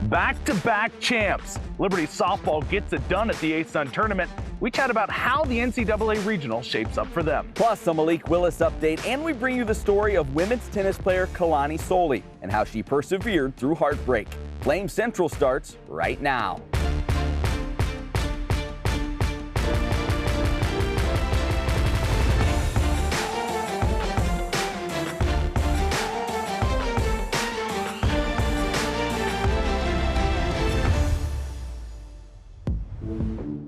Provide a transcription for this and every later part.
Back-to-back champs. Liberty softball gets it done at the ASUN tournament. We chat about how the NCAA Regional shapes up for them. Plus, a Malik Willis update, and we bring you the story of women's tennis player Kalani Soli and how she persevered through heartbreak. Flame Central starts right now.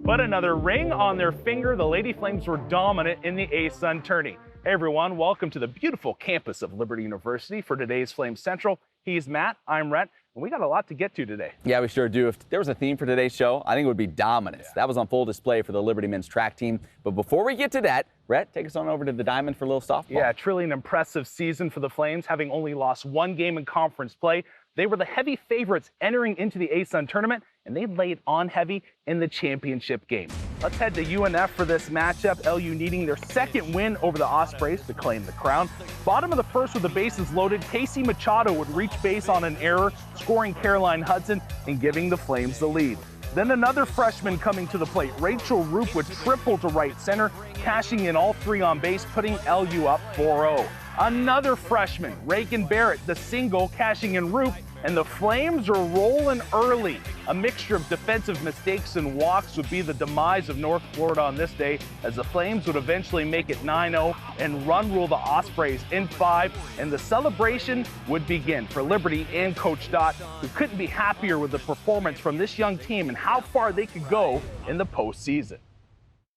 But another ring on their finger, the Lady Flames were dominant in the ASUN tourney. Hey everyone, welcome to the beautiful campus of Liberty University for today's Flame Central. He's Matt, I'm Rhett, and we got a lot to get to today. Yeah, we sure do. If there was a theme for today's show, I think it would be dominance. That was on full display for the Liberty men's track team. But before we get to that, Rhett, take us on over to the Diamond for a little softball. Yeah, truly an impressive season for the Flames, having only lost one game in conference play. They were the heavy favorites entering into the ASUN tournament, and they laid on heavy in the championship game. Let's head to UNF for this matchup. LU needing their second win over the Ospreys to claim the crown. Bottom of the first with the bases loaded, Casey Machado would reach base on an error, scoring Caroline Hudson and giving the Flames the lead. Then another freshman coming to the plate, Rachel Roop would triple to right center, cashing in all three on base, putting LU up 4-0. Another freshman, Reagan Barrett, the single, cashing in Roop, and the Flames are rolling early. A mixture of defensive mistakes and walks would be the demise of North Florida on this day, as the Flames would eventually make it 9-0 and run rule the Ospreys in 5, and the celebration would begin for Liberty and Coach Dott, who couldn't be happier with the performance from this young team and how far they could go in the postseason.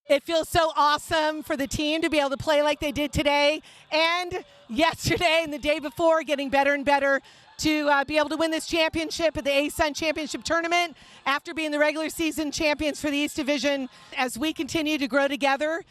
It feels so awesome for the team to be able to play like they did today and yesterday and the day before, getting better and better to be able to win this championship at the ASUN Championship Tournament after being the regular season champions for the East Division. As we continue to grow together,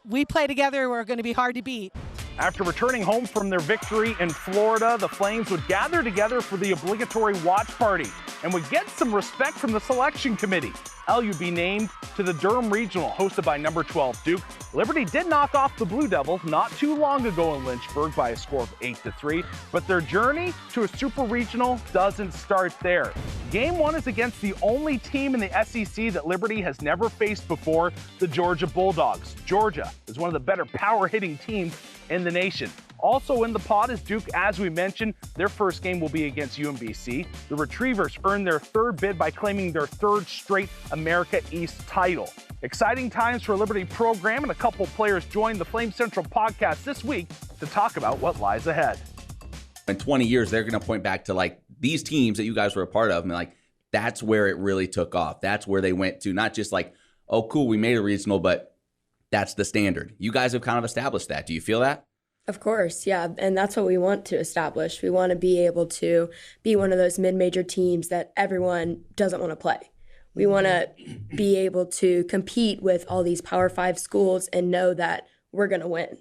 we play together, we're going to be hard to beat. After returning home from their victory in Florida, the Flames would gather together for the obligatory watch party and would get some respect from the selection committee. LU be named to the Durham Regional, hosted by number 12 Duke. Liberty did knock off the Blue Devils not too long ago in Lynchburg by a score of 8-3, but their journey to a Super Regional doesn't start there. Game 1 is against the only team in the SEC that Liberty has never faced before, the Georgia Bulldogs. Georgia is one of the better power-hitting teams in the nation. Also in the pot is Duke, as we mentioned. Their first game will be against UMBC. The Retrievers earned their third bid by claiming their third straight America East title. Exciting times for a Liberty program, and a couple players joined the Flame Central podcast this week to talk about what lies ahead. In 20 years, they're going to point back to like these teams that you guys were a part of, and like that's where it really took off. That's where they went to, not just like, oh, cool, we made a regional, but that's the standard. You guys have kind of established that. Do you feel that? Of course, yeah, and that's what we want to establish. We want to be able to be one of those mid-major teams that everyone doesn't want to play. We want to be able to compete with all these Power 5 schools and know that we're going to win.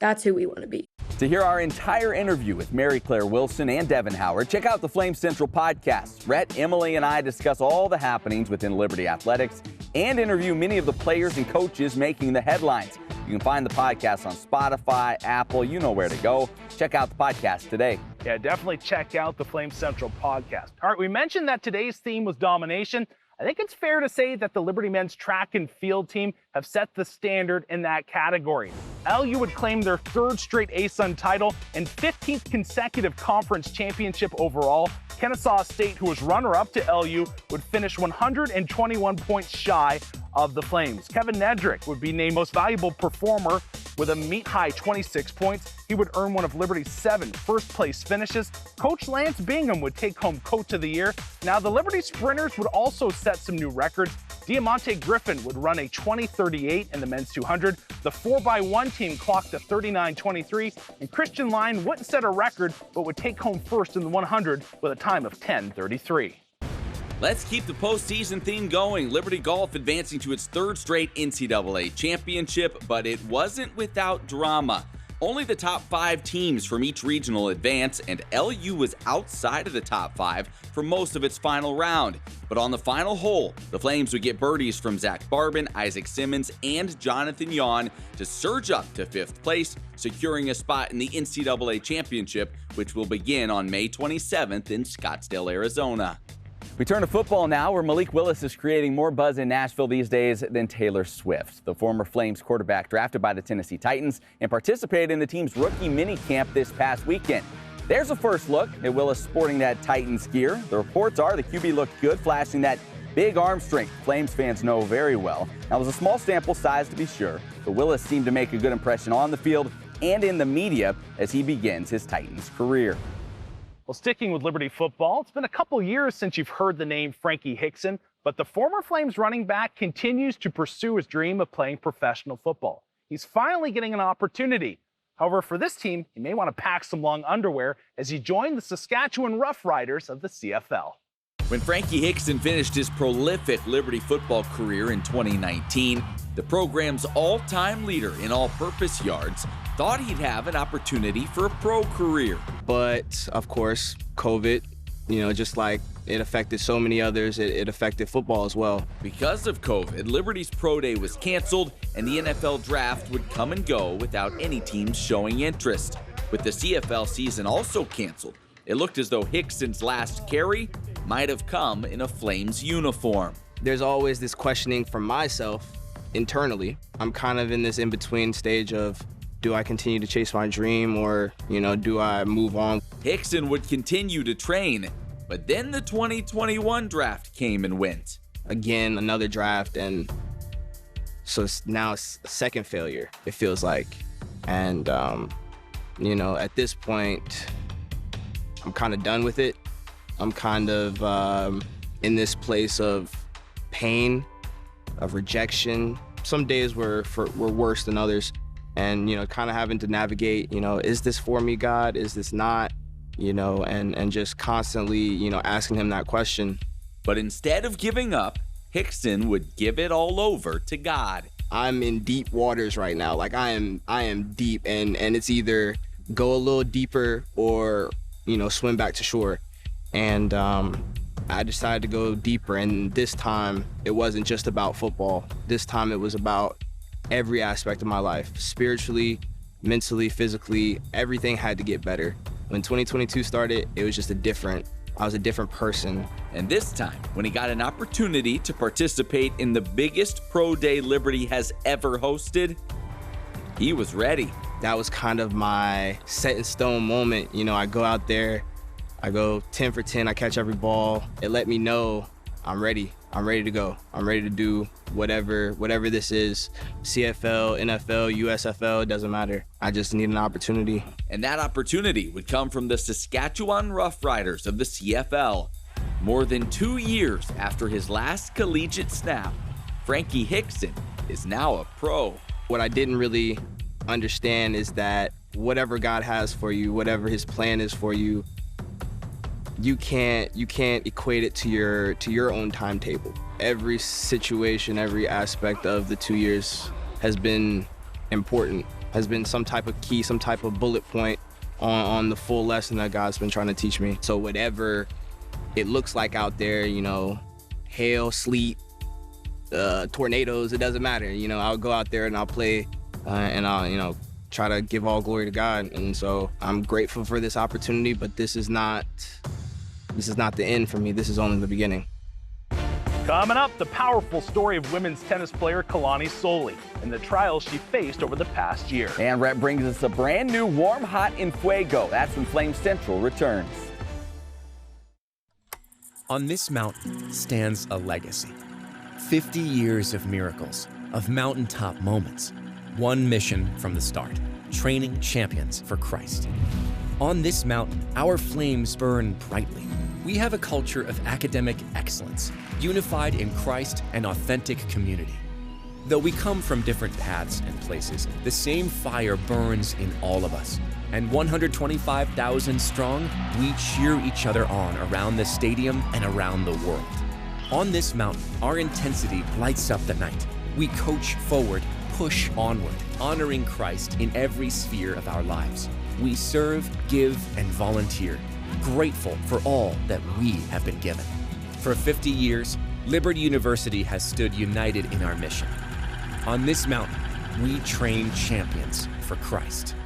That's who we want to be. To hear our entire interview with Mary Claire Wilson and Devin Howard, check out the Flame Central podcast. Rhett, Emily, and I discuss all the happenings within Liberty Athletics and interview many of the players and coaches making the headlines. You can find the podcast on Spotify, Apple, you know where to go. Check out the podcast today. Yeah, definitely check out the Flame Central podcast. All right, we mentioned that today's theme was domination. I think it's fair to say that the Liberty men's track and field team have set the standard in that category. LU would claim their third straight ASUN title and 15th consecutive conference championship overall. Kennesaw State, who was runner-up to LU, would finish 121 points shy of the Flames. Kevin Nedrick would be named Most Valuable Performer with a meet-high 26 points. He would earn one of Liberty's 7 first-place finishes. Coach Lance Bingham would take home Coach of the Year. Now, the Liberty sprinters would also set some new records. Diamante Griffin would run a 20:38 in the men's 200. The 4x1 team clocked a 39:23, and Christian Lyon wouldn't set a record, but would take home first in the 100 with a time of 10:33. Let's keep the postseason theme going. Liberty Golf advancing to its third straight NCAA championship, but it wasn't without drama. Only the top 5 teams from each regional advance, and LU was outside of the top 5 for most of its final round. But on the final hole, the Flames would get birdies from Zach Barbin, Isaac Simmons, and Jonathan Yawn to surge up to 5th place, securing a spot in the NCAA Championship, which will begin on May 27th in Scottsdale, Arizona. We turn to football now, where Malik Willis is creating more buzz in Nashville these days than Taylor Swift. The former Flames quarterback drafted by the Tennessee Titans and participated in the team's rookie minicamp this past weekend. There's a first look at Willis sporting that Titans gear. The reports are the QB looked good, flashing that big arm strength Flames fans know very well. Now, it was a small sample size to be sure, but Willis seemed to make a good impression on the field and in the media as he begins his Titans career. Well, sticking with Liberty football, it's been a couple years since you've heard the name Frankie Hickson, but the former Flames running back continues to pursue his dream of playing professional football. He's finally getting an opportunity. However, for this team, he may want to pack some long underwear as he joined the Saskatchewan Roughriders of the CFL. When Frankie Hickson finished his prolific Liberty football career in 2019, the program's all-time leader in all-purpose yards thought he'd have an opportunity for a pro career. But, of course, COVID, just like it affected so many others, it affected football as well. Because of COVID, Liberty's Pro Day was canceled, and the NFL Draft would come and go without any teams showing interest. With the CFL season also canceled, it looked as though Hickson's last carry might have come in a Flames uniform. There's always this questioning from myself internally. I'm kind of in this in-between stage of, do I continue to chase my dream or, do I move on? Hickson would continue to train, but then the 2021 draft came and went. Again, another draft, and so now it's a second failure, it feels like. And, at this point, I'm kind of done with it. I'm kind of in this place of pain, of rejection. Some days were worse than others. And, kind of having to navigate, is this for me, God? Is this not? And just constantly, asking him that question. But instead of giving up, Hickson would give it all over to God. I'm in deep waters right now. Like I am deep, and it's either go a little deeper or, swim back to shore. And I decided to go deeper. And this time it wasn't just about football. This time it was about every aspect of my life, spiritually, mentally, physically. Everything had to get better. When 2022 started, it was just I was a different person. And this time, when he got an opportunity to participate in the biggest pro day Liberty has ever hosted, he was ready. That was kind of my set in stone moment. I go out there, I go 10 for 10, I catch every ball. It let me know I'm ready. I'm ready to go. I'm ready to do whatever this is. CFL, NFL, USFL, it doesn't matter. I just need an opportunity. And that opportunity would come from the Saskatchewan Roughriders of the CFL. More than 2 years after his last collegiate snap, Frankie Hickson is now a pro. What I didn't really understand is that whatever God has for you, whatever his plan is for you, you can't equate it to your own timetable. Every situation, every aspect of the 2 years has been important, has been some type of key, some type of bullet point on the full lesson that God's been trying to teach me. So whatever it looks like out there, hail, sleet, tornadoes, it doesn't matter. I'll go out there and I'll play and I'll, try to give all glory to God. And so I'm grateful for this opportunity, but this is not the end for me. This is only the beginning. Coming up, the powerful story of women's tennis player Kalani Soley and the trials she faced over the past year. And Rhett brings us a brand new Warm Hot in Fuego. That's when Flame Central returns. On this mountain stands a legacy. 50 years of miracles, of mountaintop moments. One mission from the start, training champions for Christ. On this mountain, our flames burn brightly. We have a culture of academic excellence, unified in Christ and authentic community. Though we come from different paths and places, the same fire burns in all of us. And 125,000 strong, we cheer each other on around the stadium and around the world. On this mountain, our intensity lights up the night. We coach forward, push onward, honoring Christ in every sphere of our lives. We serve, give, and volunteer, grateful for all that we have been given. For 50 years, Liberty University has stood united in our mission. On this mountain, we train champions for Christ.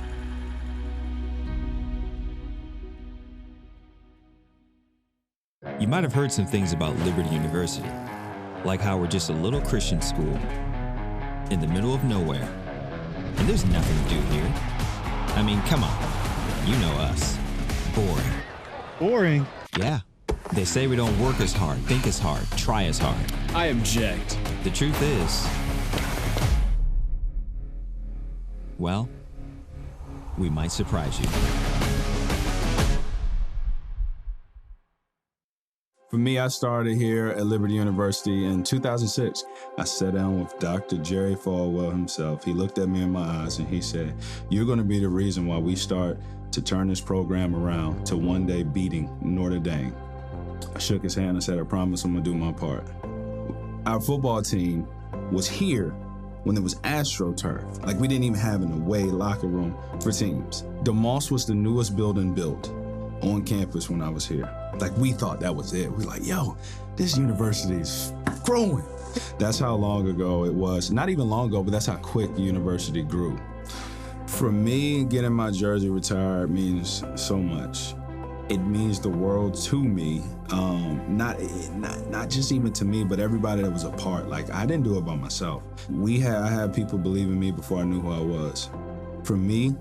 You might have heard some things about Liberty University, like how we're just a little Christian school in the middle of nowhere. And there's nothing to do here. I mean, come on. You know us. Boring. Boring? Yeah. They say we don't work as hard, think as hard, try as hard. I object. The truth is, well, we might surprise you. For me, I started here at Liberty University in 2006. I sat down with Dr. Jerry Falwell himself. He looked at me in my eyes and he said, "You're going to be the reason why we start to turn this program around to one day beating Notre Dame." I shook his hand and said, "I promise I'm going to do my part." Our football team was here when there was AstroTurf. Like, we didn't even have an away locker room for teams. The Moss was the newest building built on campus when I was here. Like, we thought that was it. We were like, yo, this university is growing. That's how long ago it was. Not even long ago, but that's how quick the university grew. For me, getting my jersey retired means so much. It means the world to me, not just even to me, but everybody that was a part. Like, I didn't do it by myself. I had people believe in me before I knew who I was. For me,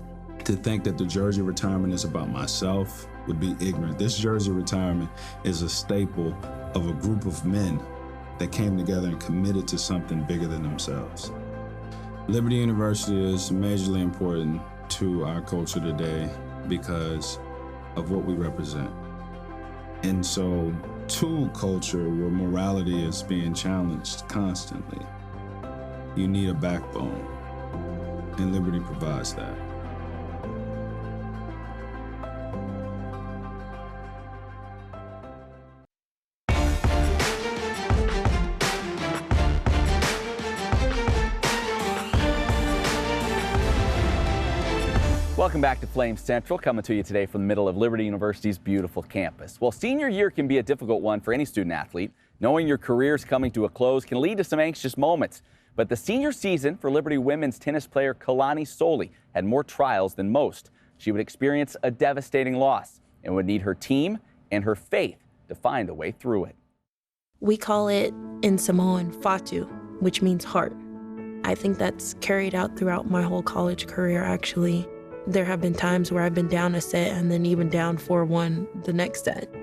to think that the jersey retirement is about myself would be ignorant. This jersey retirement is a staple of a group of men that came together and committed to something bigger than themselves. Liberty University is majorly important to our culture today because of what we represent. And so, to culture where morality is being challenged constantly, you need a backbone, and Liberty provides that. Welcome back to Flame Central, coming to you today from the middle of Liberty University's beautiful campus. Well, senior year can be a difficult one for any student athlete. Knowing your career is coming to a close can lead to some anxious moments. But the senior season for Liberty women's tennis player Kalani Soli had more trials than most. She would experience a devastating loss and would need her team and her faith to find a way through it. We call it in Samoan Fatu, which means heart. I think that's carried out throughout my whole college career, actually. There have been times where I've been down a set and then even down 4-1 the next set.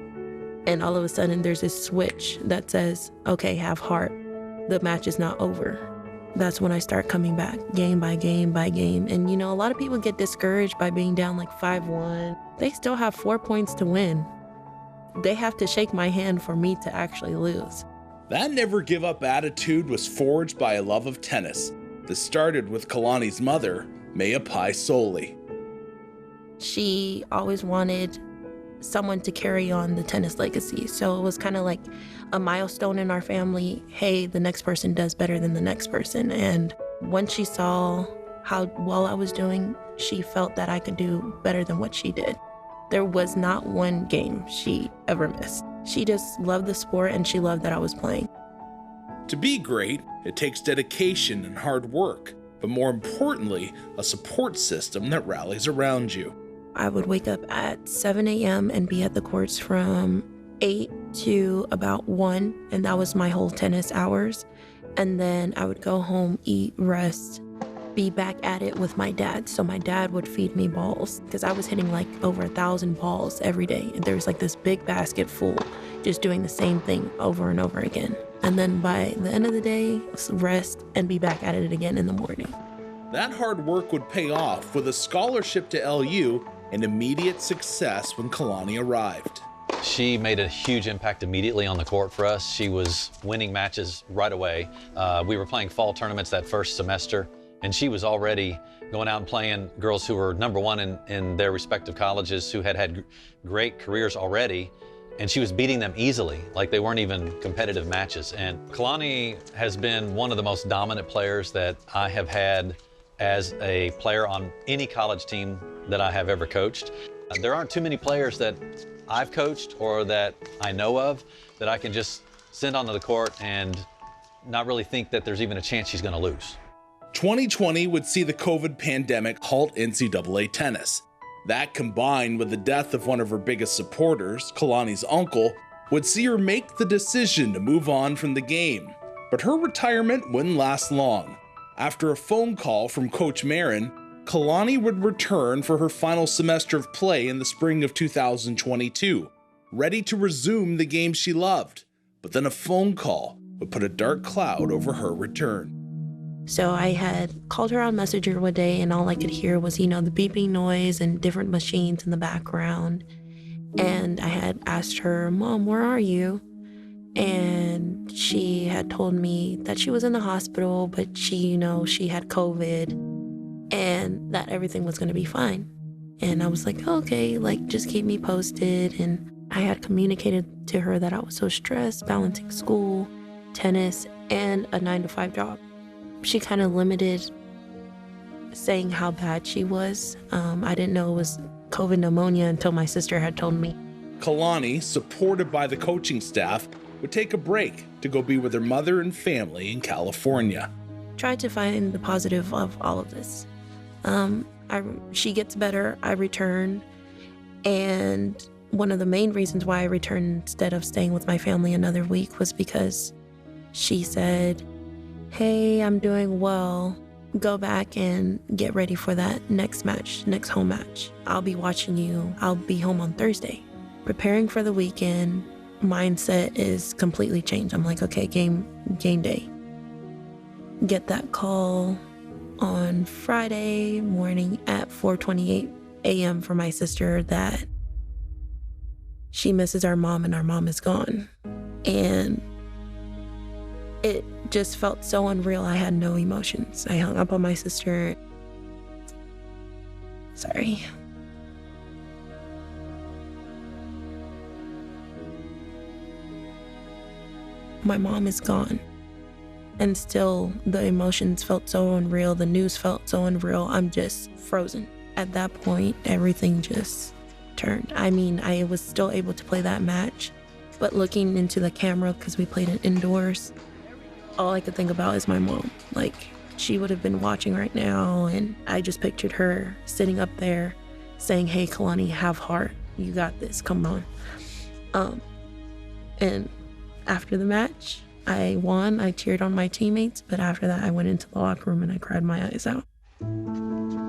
And all of a sudden there's this switch that says, okay, have heart. The match is not over. That's when I start coming back game by game by game. And you know, a lot of people get discouraged by being down like 5-1. They still have 4 points to win. They have to shake my hand for me to actually lose. That never give up attitude was forged by a love of tennis that started with Kalani's mother, Maiapai Soli. She always wanted someone to carry on the tennis legacy. So it was kind of like a milestone in our family. Hey, the next person does better than the next person. And once she saw how well I was doing, she felt that I could do better than what she did. There was not one game she ever missed. She just loved the sport and she loved that I was playing. To be great, it takes dedication and hard work, but more importantly, a support system that rallies around you. I would wake up at 7 a.m. and be at the courts from 8 to about 1, and that was my whole tennis hours. And then I would go home, eat, rest, be back at it with my dad. So my dad would feed me balls because I was hitting like over 1,000 balls every day. And there was like this big basket full, just doing the same thing over and over again. And then by the end of the day, rest and be back at it again in the morning. That hard work would pay off with a scholarship to LU and immediate success when Kalani arrived. She made a huge impact immediately on the court for us. She was winning matches right away. We were playing fall tournaments that first semester, and she was already going out and playing girls who were #1 in their respective colleges, who had great careers already. and she was beating them easily, like they weren't even competitive matches. And Kalani has been one of the most dominant players that I have had as a player on any college team that I have ever coached. There aren't too many players that I've coached or that I know of that I can just send onto the court and not really think that there's even a chance she's gonna lose. 2020 would see the COVID pandemic halt NCAA tennis. That, combined with the death of one of her biggest supporters, Kalani's uncle, would see her make the decision to move on from the game. But her retirement wouldn't last long. After a phone call from Coach Marin, Kalani would return for her final semester of play in the spring of 2022, ready to resume the game she loved. But then a phone call would put a dark cloud over her return. So I had called her on Messenger one day, and all I could hear was, the beeping noise and different machines in the background. And I had asked her, "Mom, where are you?" And she had told me that she was in the hospital, but she had COVID and that everything was going to be fine. And I was like, okay, just keep me posted. And I had communicated to her that I was so stressed, balancing school, tennis, and a 9-to-5 job. She kind of limited saying how bad she was. I didn't know it was COVID pneumonia until my sister had told me. Kalani, supported by the coaching staff, would take a break to go be with her mother and family in California. Tried to find the positive of all of this. She gets better, I return, and one of the main reasons why I returned instead of staying with my family another week was because she said, "Hey, I'm doing well. Go back and get ready for that next home match. I'll be watching you. I'll be home on Thursday." Preparing for the weekend, mindset is completely changed. I'm like, okay, game day. Get that call on Friday morning at 4:28 a.m. for my sister that she misses our mom and our mom is gone. And it just felt so unreal. I had no emotions. I hung up on my sister. Sorry. My mom is gone. And still, the emotions felt so unreal. The news felt so unreal. I'm just frozen. At that point, everything just turned. I mean, I was still able to play that match, but looking into the camera, because we played it indoors, all I could think about is my mom. She would have been watching right now, and I just pictured her sitting up there saying, "Hey, Kalani, have heart. You got this. Come on." And after the match, I won. I cheered on my teammates, but after that, I went into the locker room and I cried my eyes out.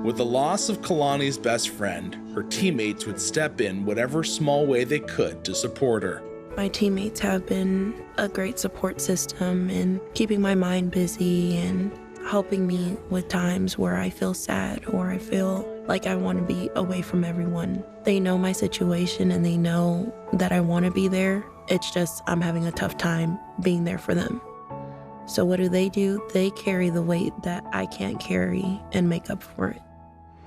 With the loss of Kalani's best friend, her teammates would step in whatever small way they could to support her. My teammates have been a great support system in keeping my mind busy and helping me with times where I feel sad or I feel like I want to be away from everyone. They know my situation and they know that I want to be there. It's just I'm having a tough time being there for them. So what do? They carry the weight that I can't carry and make up for it.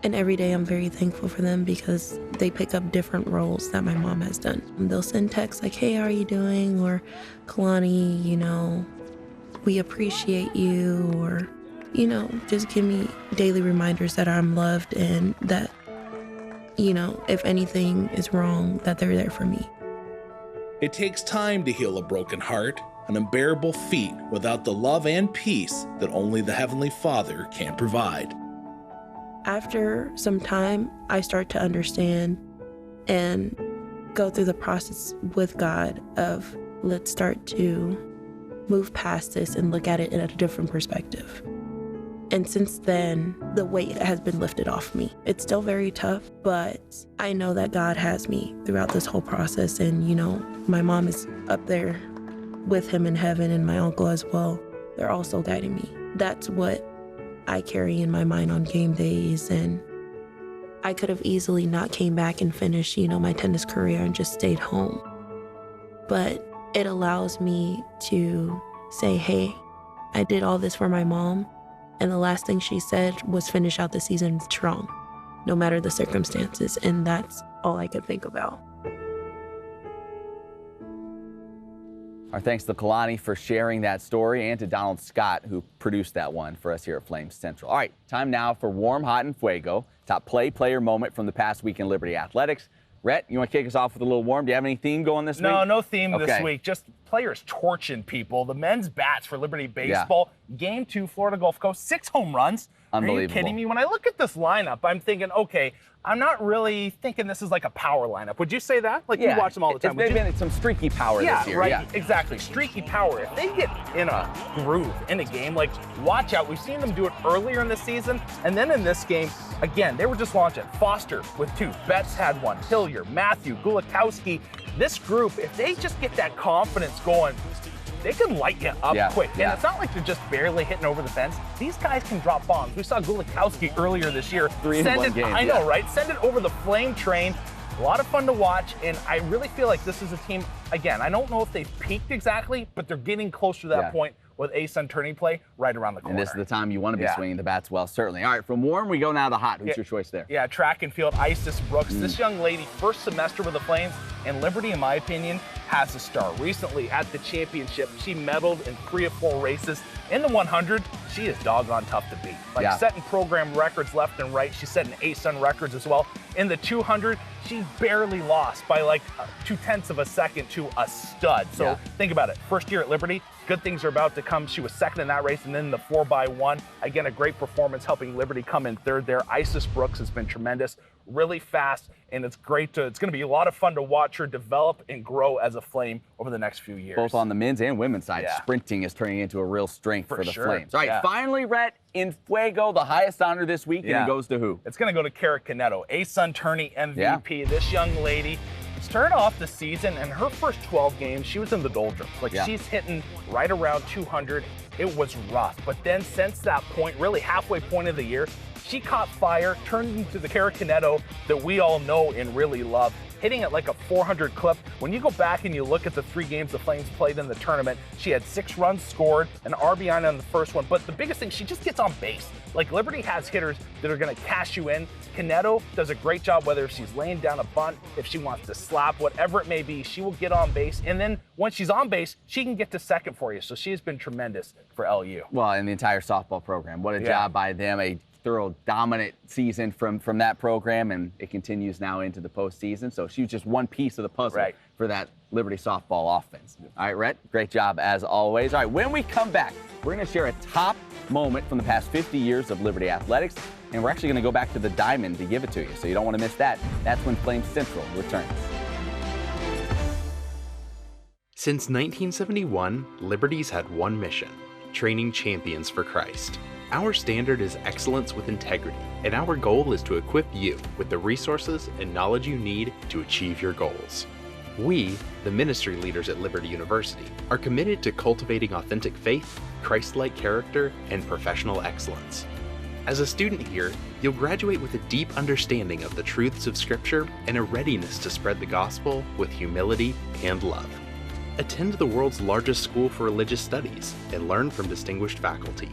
And every day I'm very thankful for them because they pick up different roles that my mom has done. They'll send texts like, "Hey, how are you doing?" Or, "Kalani, we appreciate you," or, just give me daily reminders that I'm loved and that, if anything is wrong, that they're there for me. It takes time to heal a broken heart, an unbearable feat without the love and peace that only the Heavenly Father can provide. After some time, I start to understand and go through the process with God of let's start to move past this and look at it in a different perspective. And since then, the weight has been lifted off me. It's still very tough, but I know that God has me throughout this whole process. And, my mom is up there with him in heaven and my uncle as well. They're also guiding me. That's what I carry in my mind on game days. And I could have easily not came back and finished, my tennis career and just stayed home. But it allows me to say, hey, I did all this for my mom. And the last thing she said was finish out the season strong, no matter the circumstances. And that's all I could think about. Our thanks to Kalani for sharing that story and to Donald Scott, who produced that one for us here at Flames Central. All right, time now for Warm, Hot, and Fuego. Top player moment from the past week in Liberty Athletics. Rhett, you want to kick us off with a little warm? Do you have any theme going this week? No theme this week. Just players torching people. The men's bats for Liberty Baseball. Yeah. Game 2, Florida Gulf Coast, 6 home runs. Unbelievable. Are you kidding me? When I look at this lineup, I'm thinking, okay, I'm not really thinking this is like a power lineup. Would you say that? Like, you watch them all the time. It's been some streaky power this year. Right, exactly. Streaky power. If they get in a groove in a game, like, watch out. We've seen them do it earlier in the season, and then in this game, again, they were just launching. Foster with 2. Betts had 1. Hillier, Matthew, Gulikowski. This group, if they just get that confidence going, they can light you up quick. And it's not like they're just barely hitting over the fence. These guys can drop bombs. We saw Gulikowski earlier this year. 3 in one game. I know, right? Send it over the flame train. A lot of fun to watch, and I really feel like this is a team, again, I don't know if they've peaked exactly, but they're getting closer to that point with ASUN turning play right around the corner. And this is the time you want to be swinging the bats well, certainly. All right, from warm, we go now to hot. Who's your choice there? Yeah, track and field, Isis Brooks. This young lady, first semester with the Flames, and Liberty, in my opinion, has a star. Recently at the championship, she medaled in 3 of 4 races. In the 100, she is doggone tough to beat. Like, setting program records left and right. She's setting ASUN records as well. In the 200, she barely lost by like 0.2 of a second to a stud. So think about it. First year at Liberty, good things are about to come. She was second in that race, and then the 4x1. Again, a great performance helping Liberty come in third there. Isis Brooks has been tremendous, really fast, and it's great to, it's going to be a lot of fun to watch her develop and grow as a Flame over the next few years. Both on the men's and women's side, sprinting is turning into a real strength for the Flames. All right, finally, Rhett, in Fuego, the highest honor this week, and it goes to who? It's going to go to Kara Caneto, ASUN tourney MVP. This young lady started off the season, and her first 12 games, she was in the doldrums. Like, she's hitting right around 200. It was rough. But then since that point, really halfway point of the year, she caught fire, turned into the Kara Caneto that we all know and really love, hitting at like a 400 clip. When you go back and you look at the 3 games the Flames played in the tournament, she had 6 runs scored, an RBI on the first one. But the biggest thing, she just gets on base. Like, Liberty has hitters that are going to cash you in. Caneto does a great job, whether she's laying down a bunt, if she wants to slap, whatever it may be, she will get on base. And then once she's on base, she can get to second for you. So she has been tremendous for LU. Well, and the entire softball program. What a job by them. A thorough, dominant season from that program, and it continues now into the postseason. So she's just one piece of the puzzle for that Liberty softball offense. All right, Rhett, great job as always. All right, when we come back, we're going to share a top moment from the past 50 years of Liberty athletics, and we're actually going to go back to the diamond to give it to you, so you don't want to miss that. That's when Flames Central returns. Since 1971, Liberty's had one mission: training champions for Christ. Our standard is excellence with integrity, and our goal is to equip you with the resources and knowledge you need to achieve your goals. We, the ministry leaders at Liberty University, are committed to cultivating authentic faith, Christ-like character, and professional excellence. As a student here, you'll graduate with a deep understanding of the truths of Scripture and a readiness to spread the gospel with humility and love. Attend the world's largest school for religious studies and learn from distinguished faculty.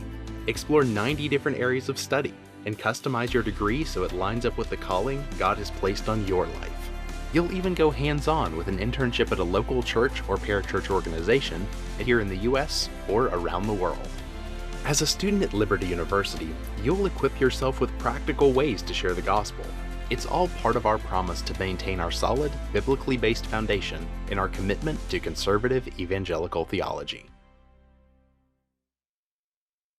Explore 90 different areas of study and customize your degree so it lines up with the calling God has placed on your life. You'll even go hands-on with an internship at a local church or parachurch organization here in the U.S. or around the world. As a student at Liberty University, you'll equip yourself with practical ways to share the gospel. It's all part of our promise to maintain our solid, biblically based foundation in our commitment to conservative evangelical theology.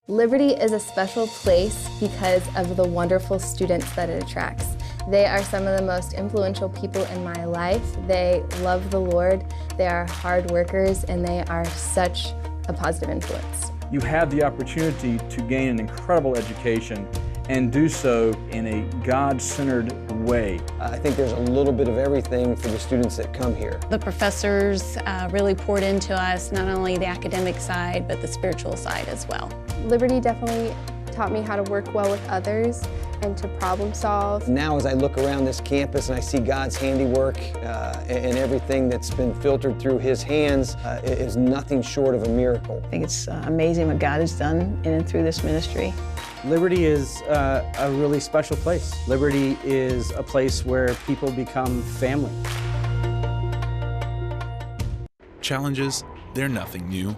Liberty is a special place because of the wonderful students that it attracts. They are some of the most influential people in my life. They love the Lord, they are hard workers, and they are such a positive influence. You have the opportunity to gain an incredible education and do so in a God-centered way. I think there's a little bit of everything for the students that come here. The professors really poured into us, not only the academic side, but the spiritual side as well. Liberty definitely taught me how to work well with others and to problem solve. Now as I look around this campus and I see God's handiwork and everything that's been filtered through His hands, it is nothing short of a miracle. I think it's amazing what God has done in and through this ministry. Liberty is a really special place. Liberty is a place where people become family. Challenges They're nothing new.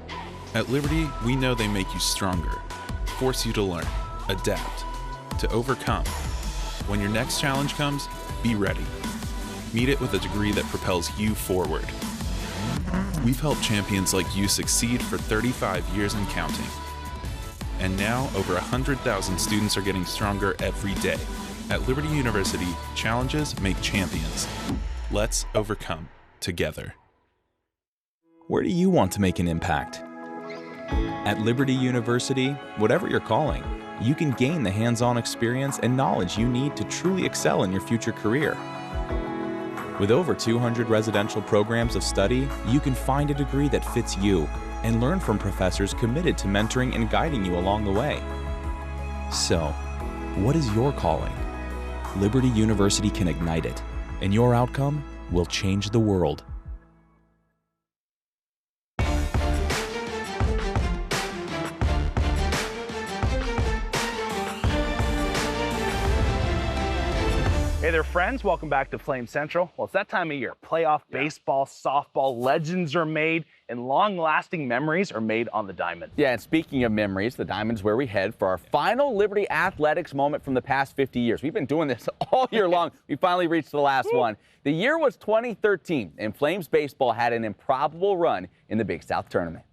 At Liberty, we know they make you stronger, force you to learn, adapt, to overcome. When your next challenge comes, be ready. Meet it with a degree that propels you forward. We've helped champions like you succeed for 35 years and counting. And now, over 100,000 students are getting stronger every day. At Liberty University, challenges make champions. Let's overcome together. Where do you want to make an impact? At Liberty University, whatever your calling, you can gain the hands-on experience and knowledge you need to truly excel in your future career. With over 200 residential programs of study, you can find a degree that fits you and learn from professors committed to mentoring and guiding you along the way. So, what is your calling? Liberty University can ignite it, and your outcome will change the world. Hey there, friends. Welcome back to Flame Central. Well, it's that time of year. Playoff baseball, softball, legends are made, and long-lasting memories are made on the diamond. Yeah, and speaking of memories, the diamond's where we head for our final Liberty Athletics moment from the past 50 years. We've been doing this all year long. We finally reached the last one. The year was 2013, and Flames baseball had an improbable run in the Big South Tournament.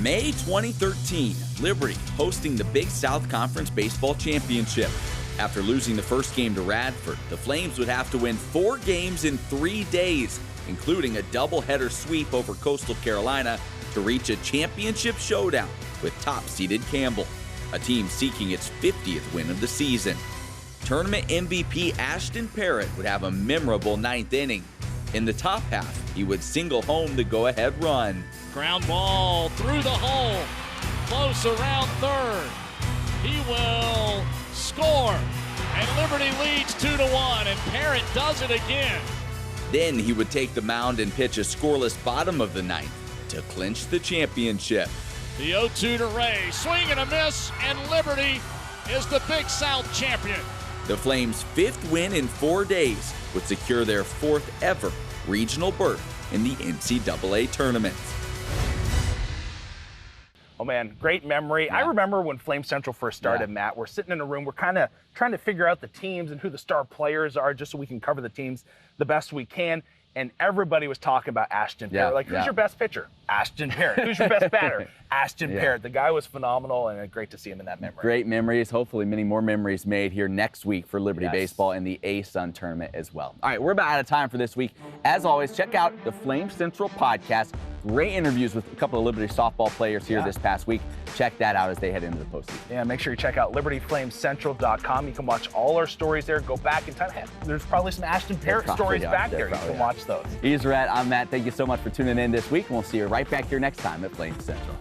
May 2013, Liberty hosting the Big South Conference Baseball Championship. After losing the first game to Radford, the Flames would have to win 4 games in 3 days, including a doubleheader sweep over Coastal Carolina to reach a championship showdown with top-seeded Campbell, a team seeking its 50th win of the season. Tournament MVP Ashton Parrott would have a memorable 9th inning. In the top half, he would single home the go-ahead run. Ground ball through the hole, close around third. He will score, and Liberty leads 2-1, and Parrott does it again. Then he would take the mound and pitch a scoreless bottom of the 9th to clinch the championship. The 0-2 to Ray, swing and a miss, and Liberty is the Big South champion. The Flames' 5th win in 4 days would secure their 4th ever regional berth in the NCAA tournament. Oh man, great memory. Yeah. I remember when Flame Central first started, Matt, we're sitting in a room, we're kind of trying to figure out the teams and who the star players are just so we can cover the teams the best we can. And everybody was talking about Ashton Parrott. Like, who's your best pitcher? Ashton Parrott. Who's your best batter? Ashton Parrott. The guy was phenomenal, and great to see him in that memory. Great memories. Hopefully many more memories made here next week for Liberty Baseball in the A-Sun tournament as well. All right, we're about out of time for this week. As always, check out the Flame Central podcast. Great interviews with a couple of Liberty softball players here this past week. Check that out as they head into the postseason. Yeah, make sure you check out libertyflamecentral.com. You can watch all our stories there. Go back in time. There's probably some Ashton Parrott stories back there. You can watch those. He's Rhett. I'm Matt. Thank you so much for tuning in this week, and we'll see you right back here next time at Flame Central.